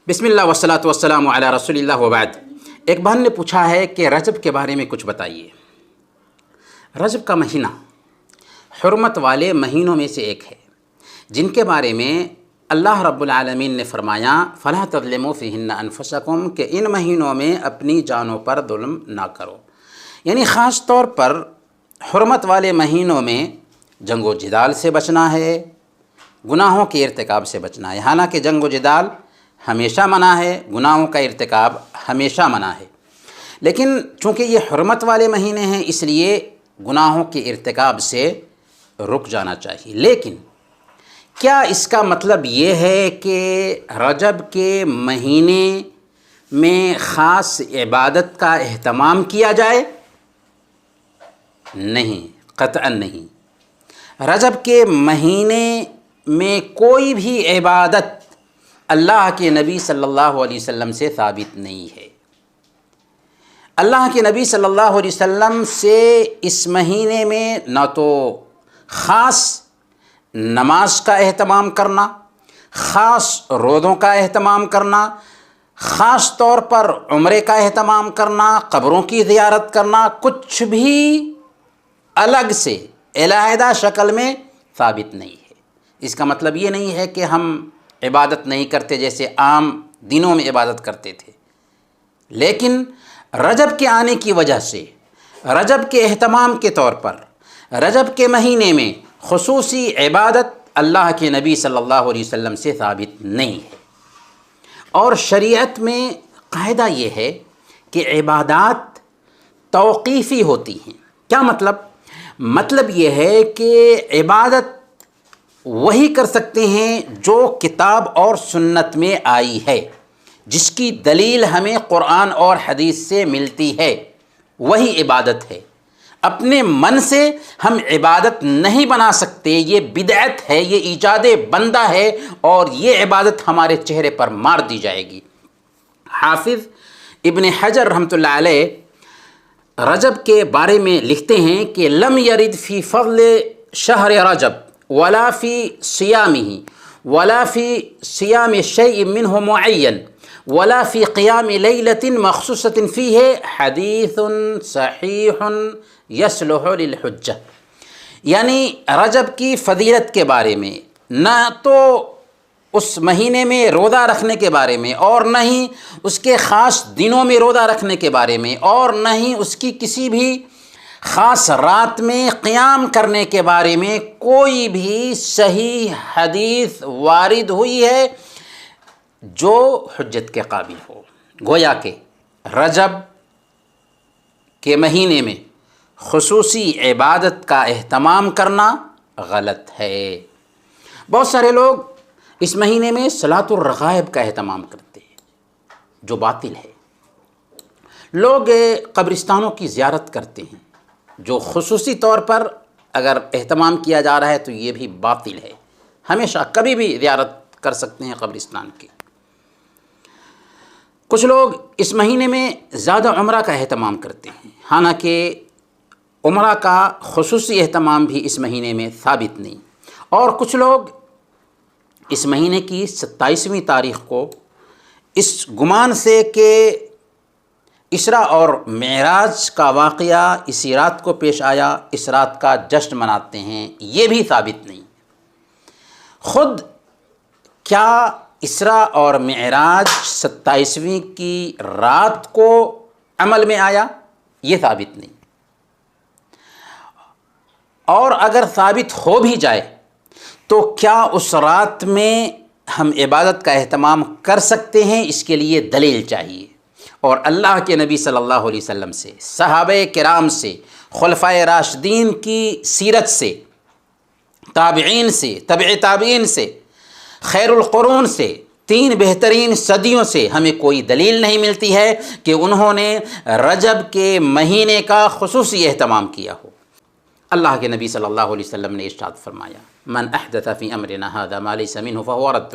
بسم اللہ والصلاۃ والسلام علی رسول اللہ وبعد۔ ایک بہن نے پوچھا ہے کہ رجب کے بارے میں کچھ بتائیے۔ رجب کا مہینہ حرمت والے مہینوں میں سے ایک ہے، جن کے بارے میں اللہ رب العالمین نے فرمایا فَلَا تَظْلِمُوا فِيهِنَّ أَنفُسَكُمْ کہ ان مہینوں میں اپنی جانوں پر ظلم نہ کرو۔ یعنی خاص طور پر حرمت والے مہینوں میں جنگ و جدال سے بچنا ہے، گناہوں کے ارتکاب سے بچنا ہے۔ حالانکہ جنگ و جدال ہمیشہ منع ہے، گناہوں کا ارتکاب ہمیشہ منع ہے، لیکن چونکہ یہ حرمت والے مہینے ہیں اس لیے گناہوں کے ارتکاب سے رک جانا چاہیے۔ لیکن کیا اس کا مطلب یہ ہے کہ رجب کے مہینے میں خاص عبادت کا اہتمام کیا جائے؟ نہیں، قطعاً نہیں۔ رجب کے مہینے میں کوئی بھی عبادت اللہ کے نبی صلی اللہ علیہ وسلم سے ثابت نہیں ہے۔ اللہ کے نبی صلی اللہ علیہ وسلم سے اس مہینے میں نہ تو خاص نماز کا اہتمام کرنا، خاص روزوں کا اہتمام کرنا، خاص طور پر عمرے کا اہتمام کرنا، قبروں کی زیارت کرنا، کچھ بھی الگ سے علیحدہ شکل میں ثابت نہیں ہے۔ اس کا مطلب یہ نہیں ہے کہ ہم عبادت نہیں کرتے جیسے عام دنوں میں عبادت کرتے تھے، لیکن رجب کے آنے کی وجہ سے، رجب کے اہتمام کے طور پر رجب کے مہینے میں خصوصی عبادت اللہ کے نبی صلی اللہ علیہ وسلم سے ثابت نہیں ہے۔ اور شریعت میں قاعدہ یہ ہے کہ عبادات توقیفی ہوتی ہیں۔ کیا مطلب؟ مطلب یہ ہے کہ عبادت وہی کر سکتے ہیں جو کتاب اور سنت میں آئی ہے، جس کی دلیل ہمیں قرآن اور حدیث سے ملتی ہے، وہی عبادت ہے۔ اپنے من سے ہم عبادت نہیں بنا سکتے، یہ بدعت ہے، یہ ایجاد بندہ ہے، اور یہ عبادت ہمارے چہرے پر مار دی جائے گی۔ حافظ ابن حجر رحمۃ اللہ علیہ رجب کے بارے میں لکھتے ہیں کہ لم یرد فی فضل شہر رجب ولا فی صیامہ ولا فی صیام شیء منہ معین ولا فی قیام لیلۃ مخصوصۃ فیہ حدیث صحیح یصلح للحجہ۔ یعنی رجب کی فضیلت کے بارے میں، نہ تو اس مہینے میں روزہ رکھنے کے بارے میں، اور نہ ہی اس کے خاص دنوں میں روزہ رکھنے کے بارے میں، اور نہ ہی اس کی کسی بھی خاص رات میں قیام کرنے کے بارے میں کوئی بھی صحیح حدیث وارد ہوئی ہے جو حجت کے قابل ہو۔ گویا کہ رجب کے مہینے میں خصوصی عبادت کا اہتمام کرنا غلط ہے۔ بہت سارے لوگ اس مہینے میں صلاۃ الرغائب کا اہتمام کرتے ہیں، جو باطل ہے۔ لوگ قبرستانوں کی زیارت کرتے ہیں، جو خصوصی طور پر اگر اہتمام کیا جا رہا ہے تو یہ بھی باطل ہے۔ ہمیشہ کبھی بھی زیارت کر سکتے ہیں قبرستان کی۔ کچھ لوگ اس مہینے میں زیادہ عمرہ کا اہتمام کرتے ہیں، حالانکہ عمرہ کا خصوصی اہتمام بھی اس مہینے میں ثابت نہیں۔ اور کچھ لوگ اس مہینے کی 27ویں تاریخ کو اس گمان سے کہ اسراء اور معراج کا واقعہ اسی رات کو پیش آیا، اس رات کا جشن مناتے ہیں، یہ بھی ثابت نہیں۔ خود کیا اسراء اور معراج 27ویں کی رات کو عمل میں آیا؟ یہ ثابت نہیں۔ اور اگر ثابت ہو بھی جائے تو کیا اس رات میں ہم عبادت کا اہتمام کر سکتے ہیں؟ اس کے لیے دلیل چاہیے، اور اللہ کے نبی صلی اللہ علیہ وسلم سے، صحابہ کرام سے، خلفائے راشدین کی سیرت سے، تابعین سے، تبع تابعین سے، خیر القرون سے، 3 بہترین صدیوں سے ہمیں کوئی دلیل نہیں ملتی ہے کہ انہوں نے رجب کے مہینے کا خصوصی اہتمام کیا ہو۔ اللہ کے نبی صلی اللہ علیہ وسلم نے ارشاد فرمایا من احدث فی امرنا ھذا ما لیس منہ فہو رد۔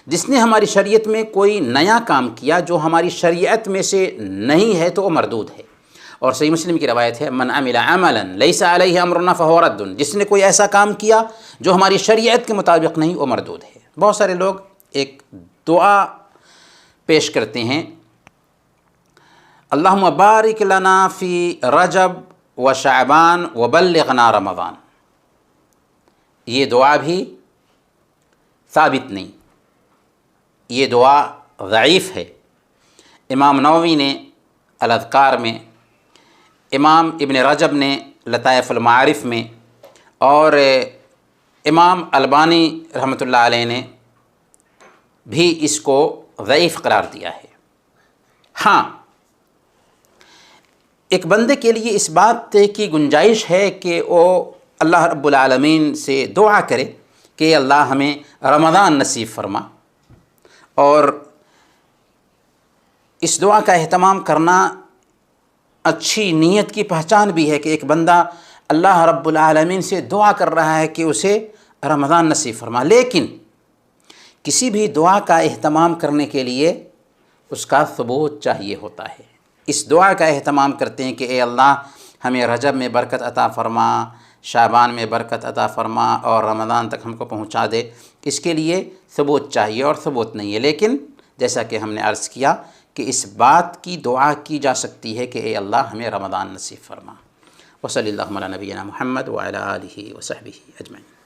جس نے ہماری شریعت میں کوئی نیا کام کیا جو ہماری شریعت میں سے نہیں ہے تو وہ مردود ہے۔ اور صحیح مسلم کی روایت ہے من عمل عملا لیس علیہ امرنا فہو رد۔ جس نے کوئی ایسا کام کیا جو ہماری شریعت کے مطابق نہیں وہ مردود ہے۔ بہت سارے لوگ ایک دعا پیش کرتے ہیں، اللہم بارک لنا فی رجب و شعبان و بلغنا رمضان. یہ دعا بھی ثابت نہیں، یہ دعا ضعیف ہے. امام نووی نے الاذکار میں، امام ابن رجب نے لطائف المعارف میں، اور امام البانی رحمۃ اللہ علیہ نے بھی اس کو ضعیف قرار دیا ہے. ہاں، ایک بندے کے لیے اس بات کی گنجائش ہے کہ وہ اللہ رب العالمین سے دعا کرے کہ اللہ ہمیں رمضان نصیب فرما، اور اس دعا کا اہتمام کرنا اچھی نیت کی پہچان بھی ہے کہ ایک بندہ اللہ رب العالمین سے دعا کر رہا ہے کہ اسے رمضان نصیب فرما. لیکن کسی بھی دعا کا اہتمام کرنے کے لیے اس کا ثبوت چاہیے ہوتا ہے. اس دعا کا اہتمام کرتے ہیں کہ اے اللہ ہمیں رجب میں برکت عطا فرما، شعبان میں برکت عطا فرما، اور رمضان تک ہم کو پہنچا دے. اس کے لیے ثبوت چاہیے، اور ثبوت نہیں ہے. لیکن جیسا کہ ہم نے عرض کیا کہ اس بات کی دعا کی جا سکتی ہے کہ اے اللہ ہمیں رمضان نصیب فرما. وصلی اللہ علی نبینا محمد وعلی آلہ وصحبہ اجمعین.